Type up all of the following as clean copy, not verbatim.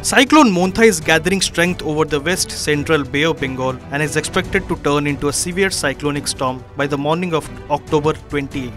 Cyclone Montha is gathering strength over the west central Bay of Bengal and is expected to turn into a severe cyclonic storm by the morning of October 28.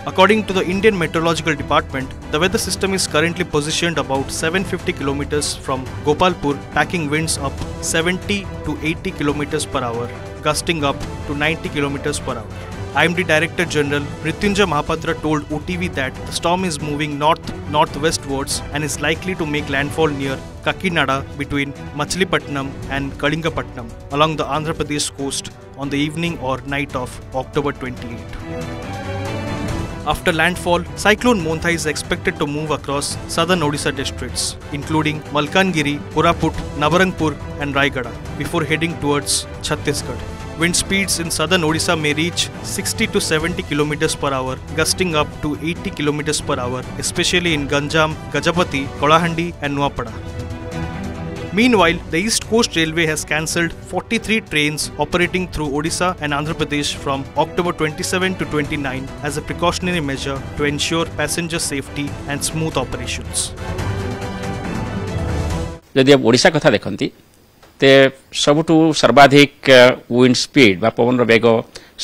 According to the Indian Meteorological Department, the weather system is currently positioned about 750 km from Gopalpur, packing winds up 70 to 80 km per hour, gusting up to 90 km per hour. IMD Director General Mrityunjay Mahapatra told OTV that the storm is moving north-northwestwards and is likely to make landfall near Kakinada between Machilipatnam and Kalingapatnam along the Andhra Pradesh coast on the evening or night of October 28. After landfall, Cyclone Montha is expected to move across southern Odisha districts, including Malkangiri, Koraput, Nabarangpur and Raigada, before heading towards Chhattisgarh. Wind speeds in southern Odisha may reach 60 to 70 km per hour, gusting up to 80 km per hour, especially in Ganjam, Gajapati, Kolahandi and Nuapada. Meanwhile, the East Coast Railway has cancelled 43 trains operating through Odisha and Andhra Pradesh from October 27 to 29 as a precautionary measure to ensure passenger safety and smooth operations. यदि आप ओडिशा कथा देखंती ते सबुठु सर्वाधिक wind speed बा पवन वेग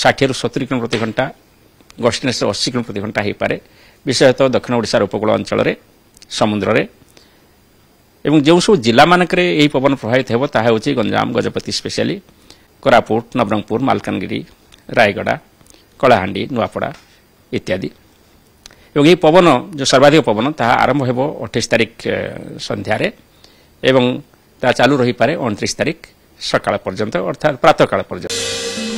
60 रु 70 kilometre प्रति घंटा गस्टिनेस 80 किलोमीटर प्रति घंटा हे पारे विशेषतः दक्षिण ओडिशा उपकूल अंचल रे समुद्र रे एवं जो सब जिला मानकरे एही पवन प्रभावित हेबो ताहा होची गंजाम गजपति स्पेशली कोरापुट नवरंगपुर मालकानगिरी रायगड़ा कलाहांडी नुआपड़ा इत्यादि एवं एही पवन जो सर्वाधिक पवन ताहा आरंभ हेबो 28 तारिख संध्या रे एवं ता चालू रही पारे 29 तारिख सकाळ पर्यंत अर्थात प्रातः काल पर्यंत।